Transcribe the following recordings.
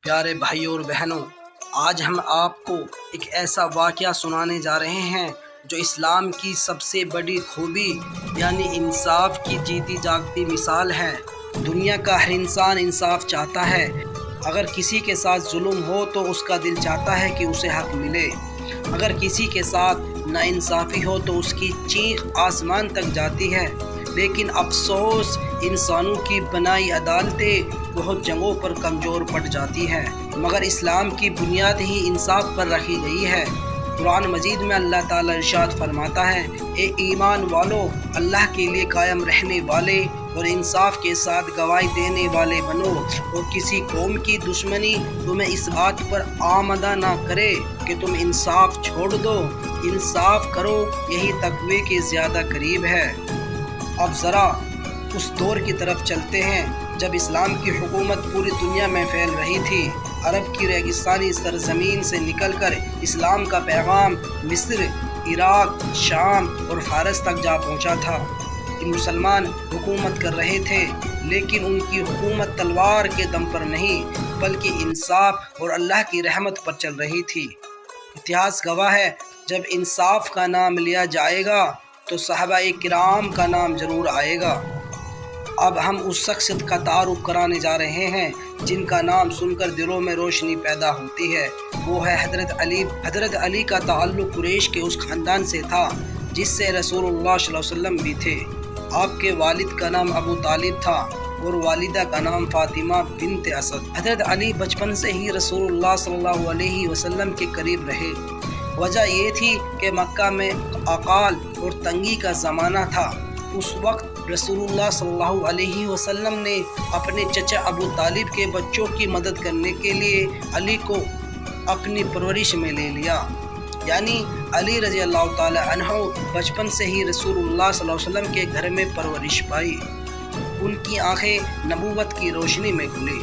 پیارے بھائیوں اور بہنوں، آج ہم آپ کو ایک ایسا واقعہ سنانے جا رہے ہیں جو اسلام کی سب سے بڑی خوبی یعنی انصاف کی جیتی جاگتی مثال ہے۔ دنیا کا ہر انسان انصاف چاہتا ہے۔ اگر کسی کے ساتھ ظلم ہو تو اس کا دل چاہتا ہے کہ اسے حق ملے۔ اگر کسی کے ساتھ ناانصافی ہو تو اس کی چیخ آسمان تک جاتی ہے۔ لیکن افسوس، انسانوں کی بنائی عدالتیں بہت جگہوں پر کمزور پڑ جاتی ہے، مگر اسلام کی بنیاد ہی انصاف پر رکھی گئی ہے۔ قرآن مجید میں اللہ تعالیٰ ارشاد فرماتا ہے، اے ایمان والو، اللہ کے لیے قائم رہنے والے اور انصاف کے ساتھ گواہی دینے والے بنو، اور کسی قوم کی دشمنی تمہیں اس بات پر آمادہ نہ کرے کہ تم انصاف چھوڑ دو۔ انصاف کرو، یہی تقوی کے زیادہ قریب ہے۔ اب ذرا اس دور کی طرف چلتے ہیں جب اسلام کی حکومت پوری دنیا میں پھیل رہی تھی۔ عرب کی ریگستانی سرزمین سے نکل کر اسلام کا پیغام مصر، عراق، شام اور فارس تک جا پہنچا تھا۔ مسلمان حکومت کر رہے تھے، لیکن ان کی حکومت تلوار کے دم پر نہیں بلکہ انصاف اور اللہ کی رحمت پر چل رہی تھی۔ اتہاس گواہ ہے، جب انصاف کا نام لیا جائے گا تو صحابہ کرام کا نام ضرور آئے گا۔ اب ہم اس شخصیت کا تعارف کرانے جا رہے ہیں جن کا نام سن کر دلوں میں روشنی پیدا ہوتی ہے۔ وہ ہے حضرت علی۔ حضرت علی کا تعلق قریش کے اس خاندان سے تھا جس سے رسول اللہ صلی اللہ علیہ وسلم بھی تھے۔ آپ کے والد کا نام ابو طالب تھا اور والدہ کا نام فاطمہ بنت اسد۔ حضرت علی بچپن سے ہی رسول اللہ صلی اللہ علیہ وسلم کے قریب رہے۔ وجہ یہ تھی کہ مکہ میں اقال اور تنگی کا زمانہ تھا۔ اس وقت رسول اللہ صلی اللہ علیہ وسلم نے اپنے چچا ابو طالب کے بچوں کی مدد کرنے کے لیے علی کو اپنی پرورش میں لے لیا، یعنی علی رضی اللہ تعالی عنہ بچپن سے ہی رسول اللہ صلی اللہ علیہ وسلم کے گھر میں پرورش پائی۔ ان کی آنکھیں نبوت کی روشنی میں کھلی۔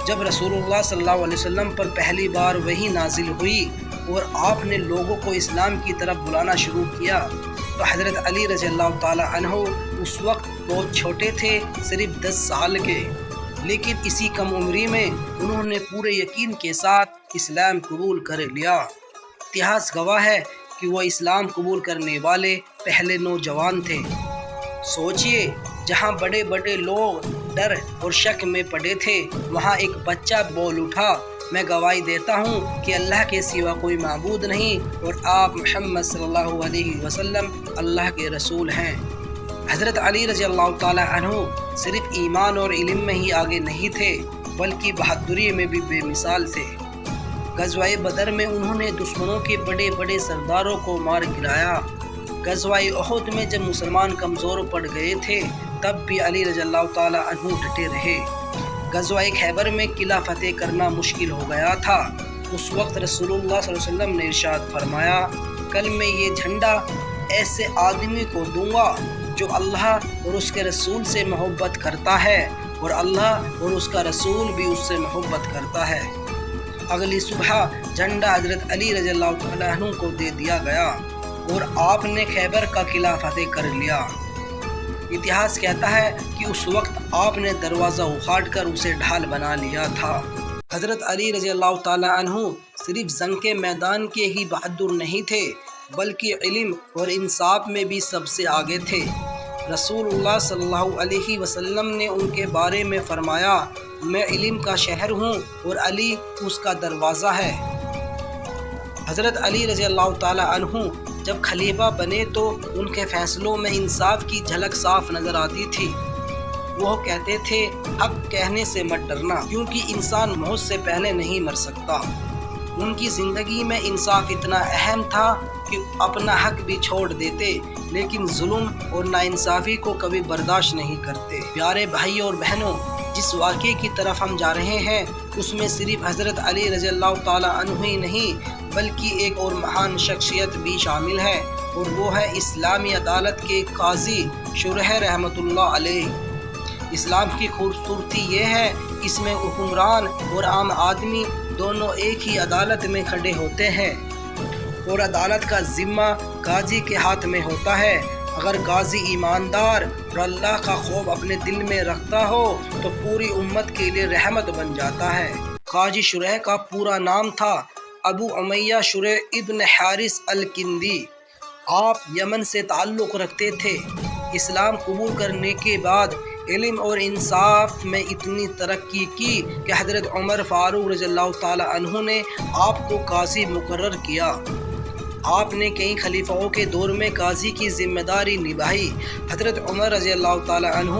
جب رسول اللہ صلی اللہ علیہ وسلم پر پہلی بار وحی نازل ہوئی اور آپ نے لوگوں کو اسلام کی طرف بلانا شروع کیا تو حضرت علی رضی اللہ تعالی عنہ اس وقت بہت چھوٹے تھے، صرف 10 سال کے، لیکن اسی کم عمری میں انہوں نے پورے یقین کے ساتھ اسلام قبول کر لیا۔ اتہاس گواہ ہے کہ وہ اسلام قبول کرنے والے پہلے نوجوان تھے۔ سوچئے، جہاں بڑے بڑے لوگ ڈر اور شک میں پڑے تھے، وہاں ایک بچہ بول اٹھا، میں گواہی دیتا ہوں کہ اللہ کے سوا کوئی معبود نہیں اور آپ محمد صلی اللہ علیہ وسلم اللہ کے رسول ہیں۔ حضرت علی رضی اللہ تعالی عنہ صرف ایمان اور علم میں ہی آگے نہیں تھے بلکہ بہادری میں بھی بے مثال تھے۔ غزوہ بدر میں انہوں نے دشمنوں کے بڑے بڑے سرداروں کو مار گرایا۔ غزوہ احد میں جب مسلمان کمزور پڑ گئے تھے تب بھی علی رضی اللہ تعالی عنہ ڈٹے رہے۔ غزوہ خیبر میں قلعہ فتح کرنا مشکل ہو گیا تھا۔ اس وقت رسول اللہ صلی اللہ علیہ وسلم نے ارشاد فرمایا، کل میں یہ جھنڈا ایسے آدمی کو دوں گا جو اللہ اور اس کے رسول سے محبت کرتا ہے اور اللہ اور اس کا رسول بھی اس سے محبت کرتا ہے۔ اگلی صبح جھنڈا حضرت علی رضی اللہ تعالیٰ عنہ کو دے دیا گیا اور آپ نے خیبر کا قلعہ فتح کر لیا۔ اتہاس کہتا ہے کہ اس وقت آپ نے دروازہ اکھاڑ کر اسے ڈھال بنا لیا تھا۔ حضرت علی رضی اللہ تعالی عنہ صرف جنگ کے میدان کے ہی بہادر نہیں تھے بلکہ علم اور انصاف میں بھی سب سے آگے تھے۔ رسول اللہ صلی اللہ علیہ وسلم نے ان کے بارے میں فرمایا، میں علم کا شہر ہوں اور علی اس کا دروازہ ہے۔ حضرت علی رضی اللہ تعالی عنہ جب خلیفہ بنے تو ان کے فیصلوں میں انصاف کی جھلک صاف نظر آتی تھی۔ وہ کہتے تھے، حق کہنے سے مت ڈرنا، کیونکہ انسان موت سے پہلے نہیں مر سکتا۔ ان کی زندگی میں انصاف اتنا اہم تھا کہ اپنا حق بھی چھوڑ دیتے لیکن ظلم اور ناانصافی کو کبھی برداشت نہیں کرتے۔ پیارے بھائیوں اور بہنوں، جس واقعے کی طرف ہم جا رہے ہیں اس میں صرف حضرت علی رضی اللہ تعالی عنہ ہی نہیں بلکہ ایک اور مہان شخصیت بھی شامل ہے، اور وہ ہے اسلامی عدالت کے قاضی شریح رحمۃ اللہ علیہ۔ اسلام کی خوبصورتی یہ ہے، اس میں حکمران اور عام آدمی دونوں ایک ہی عدالت میں کھڑے ہوتے ہیں اور عدالت کا ذمہ قاضی کے ہاتھ میں ہوتا ہے۔ اگر قاضی ایماندار اور اللہ کا خوف اپنے دل میں رکھتا ہو تو پوری امت کے لیے رحمت بن جاتا ہے۔ قاضی شریح کا پورا نام تھا ابو امیہ شریح ابن حارث الکندی۔ آپ یمن سے تعلق رکھتے تھے۔ اسلام قبول کرنے کے بعد علم اور انصاف میں اتنی ترقی کی کہ حضرت عمر فاروق رضی اللہ تعالی عنہ نے آپ کو قاضی مقرر کیا۔ آپ نے کئی خلیفاؤں کے دور میں قاضی کی ذمہ داری نبھائی۔ حضرت عمر رضی اللہ تعالی عنہ،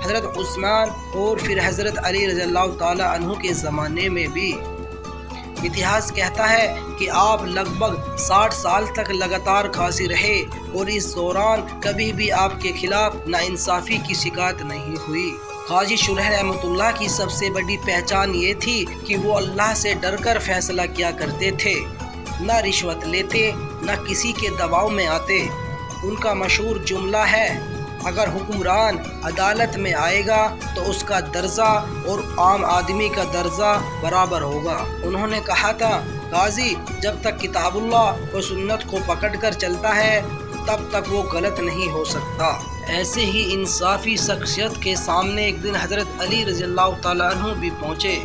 حضرت عثمان اور پھر حضرت علی رضی اللہ تعالی عنہ کے زمانے میں بھی۔ اتہاس کہتا ہے کہ آپ لگ بھگ 60 سال تک لگاتار قاضی رہے اور اس دوران کبھی بھی آپ کے خلاف ناانصافی کی شکایت نہیں ہوئی۔ قاضی شریح رحمۃ اللہ کی سب سے بڑی پہچان یہ تھی کہ وہ اللہ سے ڈر کر فیصلہ کیا کرتے تھے، نہ رشوت لیتے، نہ کسی کے دباؤ میں آتے۔ ان کا مشہور جملہ ہے، اگر حکمران عدالت میں آئے گا تو اس کا درجہ اور عام آدمی کا درجہ برابر ہوگا۔ انہوں نے کہا تھا، قاضی جب تک کتاب اللہ اور سنت کو پکڑ کر چلتا ہے تب تک وہ غلط نہیں ہو سکتا۔ ایسے ہی انصافی شخصیت کے سامنے ایک دن حضرت علی رضی اللہ تعالیٰ عنہ بھی پہنچے۔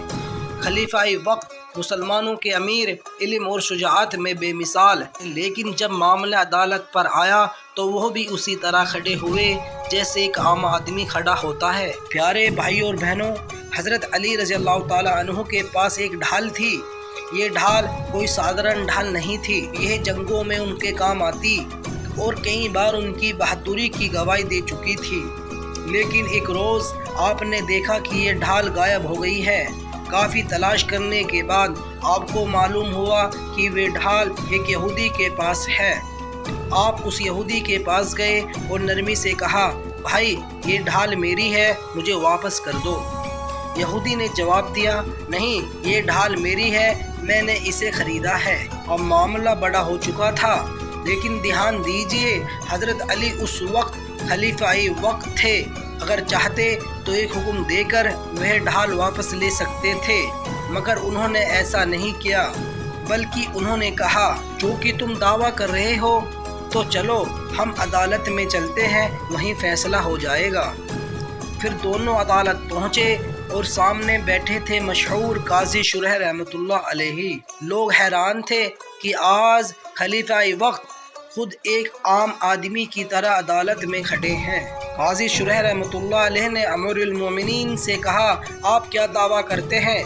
خلیفہ وقت، مسلمانوں کے امیر، علم اور شجاعت میں بے مثال، لیکن جب معاملہ عدالت پر آیا تو وہ بھی اسی طرح کھڑے ہوئے جیسے ایک عام آدمی کھڑا ہوتا ہے۔ پیارے بھائی اور بہنوں، حضرت علی رضی اللہ تعالیٰ عنہ کے پاس ایک ڈھال تھی۔ یہ ڈھال کوئی سادھارن ڈھال نہیں تھی، یہ جنگوں میں ان کے کام آتی اور کئی بار ان کی بہادری کی گواہی دے چکی تھی۔ لیکن ایک روز آپ نے دیکھا کہ یہ ڈھال غائب ہو گئی ہے۔ کافی تلاش کرنے کے بعد آپ کو معلوم ہوا کہ وہ ڈھال ایک یہودی کے پاس ہے۔ آپ اس یہودی کے پاس گئے اور نرمی سے کہا، بھائی یہ ڈھال میری ہے، مجھے واپس کر دو۔ یہودی نے جواب دیا، نہیں یہ ڈھال میری ہے، میں نے اسے خریدا ہے۔ اب معاملہ بڑا ہو چکا تھا، لیکن دھیان دیجئے حضرت علی اس وقت خلیفہ وقت تھے۔ اگر چاہتے تو ایک حکم دے کر وہ ڈھال واپس لے سکتے تھے، مگر انہوں نے ایسا نہیں کیا، بلکہ انہوں نے کہا، چونکہ تم دعویٰ کر رہے ہو تو چلو ہم عدالت میں چلتے ہیں، وہیں فیصلہ ہو جائے گا۔ پھر دونوں عدالت پہنچے اور سامنے بیٹھے تھے مشہور قاضی شریح رحمۃ اللہ علیہ۔ لوگ حیران تھے کہ آج خلیفہ وقت خود ایک عام آدمی کی طرح عدالت میں کھڑے ہیں۔ قاضی شریح رحمۃ اللہ علیہ نے امیر المومنین سے کہا، آپ کیا دعویٰ کرتے ہیں؟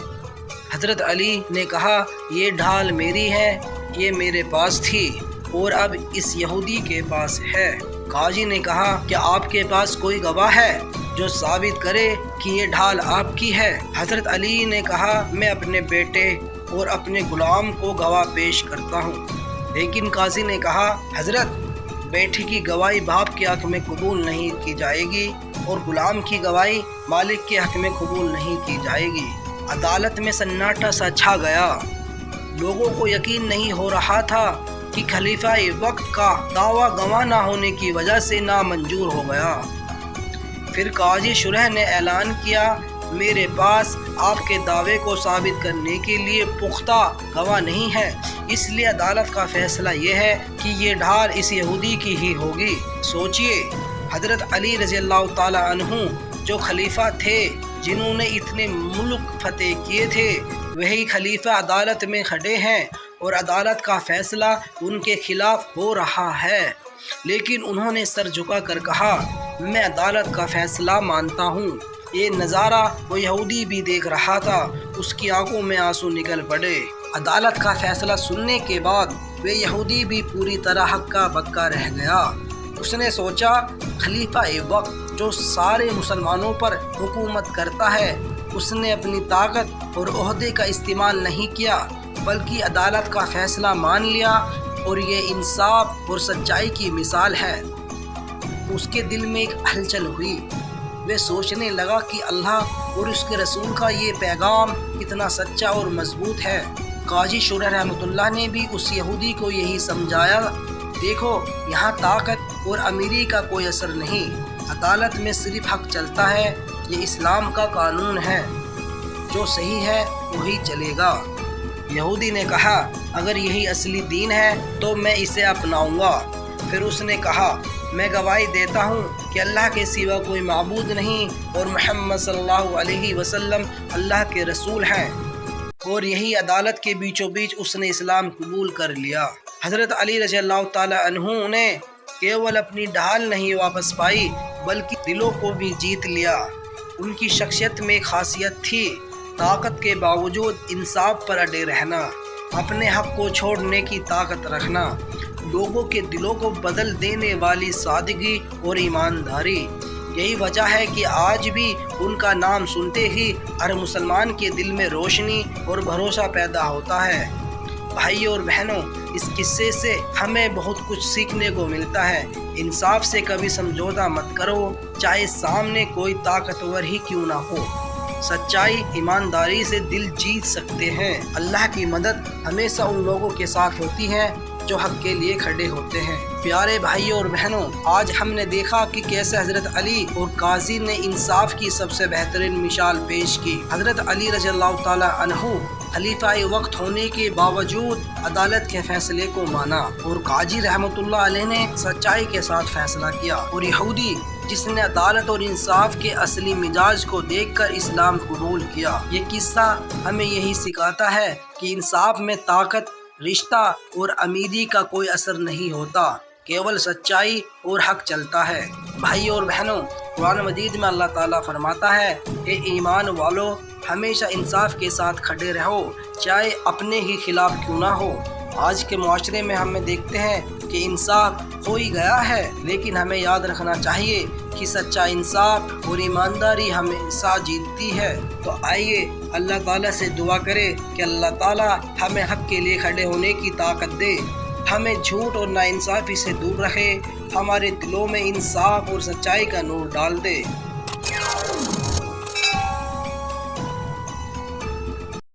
حضرت علی نے کہا، یہ ڈھال میری ہے، یہ میرے پاس تھی اور اب اس یہودی کے پاس ہے۔ قاضی نے کہا، کیا آپ کے پاس کوئی گواہ ہے جو ثابت کرے کہ یہ ڈھال آپ کی ہے؟ حضرت علی نے کہا، میں اپنے بیٹے اور اپنے غلام کو گواہ پیش کرتا ہوں۔ لیکن قاضی نے کہا، حضرت بیٹے کی گواہی باپ کے حق میں قبول نہیں کی جائے گی اور غلام کی گواہی مالک کے حق میں قبول نہیں کی جائے گی۔ عدالت میں سناٹا سا چھا گیا۔ لوگوں کو یقین نہیں ہو رہا تھا کہ خلیفہ وقت کا دعویٰ گواہ نہ ہونے کی وجہ سے نامنظور ہو گیا۔ پھر قاضی شریح نے اعلان کیا، میرے پاس آپ کے دعوے کو ثابت کرنے کے لیے پختہ گواہ نہیں ہے، اس لیے عدالت کا فیصلہ یہ ہے کہ یہ ڈھال اس یہودی کی ہی ہوگی۔ سوچئے، حضرت علی رضی اللہ تعالی عنہ جو خلیفہ تھے، جنہوں نے اتنے ملک فتح کیے تھے، وہی خلیفہ عدالت میں کھڑے ہیں اور عدالت کا فیصلہ ان کے خلاف ہو رہا ہے، لیکن انہوں نے سر جھکا کر کہا، میں عدالت کا فیصلہ مانتا ہوں۔ یہ نظارہ وہ یہودی بھی دیکھ رہا تھا، اس کی آنکھوں میں آنسو نکل پڑے۔ عدالت کا فیصلہ سننے کے بعد وہ یہودی بھی پوری طرح ہکا بکا رہ گیا۔ اس نے سوچا، خلیفہ وقت جو سارے مسلمانوں پر حکومت کرتا ہے، اس نے اپنی طاقت اور عہدے کا استعمال نہیں کیا، بلکہ عدالت کا فیصلہ مان لیا، اور یہ انصاف اور سچائی کی مثال ہے۔ اس کے دل میں ایک ہلچل ہوئی۔ وہ سوچنے لگا کہ اللہ اور اس کے رسول کا یہ پیغام کتنا سچا اور مضبوط ہے۔ قاضی شریح رحمۃ اللہ نے بھی اس یہودی کو یہی سمجھایا، دیکھو یہاں طاقت اور امیری کا کوئی اثر نہیں، عدالت میں صرف حق چلتا ہے، یہ اسلام کا قانون ہے، جو صحیح ہے وہی چلے گا۔ یہودی نے کہا، اگر یہی اصلی دین ہے تو میں اسے اپناؤں گا۔ پھر اس نے کہا، میں گواہی دیتا ہوں کہ اللہ کے سوا کوئی معبود نہیں اور محمد صلی اللہ علیہ وسلم اللہ کے رسول ہیں۔ اور یہی عدالت کے بیچوں بیچ اس نے اسلام قبول کر لیا۔ حضرت علی رضی اللہ تعالی عنہ نے کیول اپنی ڈھال نہیں واپس پائی بلکہ دلوں کو بھی جیت لیا۔ ان کی شخصیت میں خاصیت تھی طاقت کے باوجود انصاف پر اڑے رہنا، اپنے حق کو چھوڑنے کی طاقت رکھنا، لوگوں کے دلوں کو بدل دینے والی سادگی اور ایمانداری۔ یہی وجہ ہے کہ آج بھی ان کا نام سنتے ہی ہر مسلمان کے دل میں روشنی اور بھروسہ پیدا ہوتا ہے۔ بھائی اور بہنوں، اس قصے سے ہمیں بہت کچھ سیکھنے کو ملتا ہے۔ انصاف سے کبھی سمجھوتہ مت کرو، چاہے سامنے کوئی طاقتور ہی کیوں نہ ہو۔ سچائی، ایمانداری سے دل جیت سکتے ہیں۔ اللہ کی مدد ہمیشہ ان لوگوں کے ساتھ ہوتی ہے جو حق کے لیے کھڑے ہوتے ہیں۔ پیارے بھائیوں اور بہنوں، آج ہم نے دیکھا کہ کیسے حضرت علی اور قاضی نے انصاف کی سب سے بہترین مثال پیش کی۔ حضرت علی رضی اللہ تعالی عنہ خلیفہ وقت ہونے کے باوجود عدالت کے فیصلے کو مانا، اور قاضی رحمۃ اللہ علیہ نے سچائی کے ساتھ فیصلہ کیا، اور یہودی جس نے عدالت اور انصاف کے اصلی مزاج کو دیکھ کر اسلام قبول کیا۔ یہ قصہ ہمیں یہی سکھاتا ہے کہ انصاف میں طاقت، رشتہ اور امیری کا کوئی اثر نہیں ہوتا، کیول سچائی اور حق چلتا ہے۔ بھائی اور بہنوں، قرآن مجید میں اللہ تعالیٰ فرماتا ہے، اے ایمان والو، ہمیشہ انصاف کے ساتھ کھڑے رہو، چاہے اپنے ہی خلاف کیوں نہ ہو۔ آج کے معاشرے میں ہم دیکھتے ہیں کہ انصاف ہو ہی گیا ہے، لیکن ہمیں یاد رکھنا چاہیے کہ سچا انصاف اور ایمانداری ہمیشہ جیتتی ہے۔ تو آئیے اللہ تعالیٰ سے دعا کرے کہ اللہ تعالیٰ ہمیں حق کے لیے کھڑے ہونے کی طاقت دے، ہمیں جھوٹ اور ناانصافی سے دور رکھے، ہمارے دلوں میں انصاف اور سچائی کا نور ڈال دے۔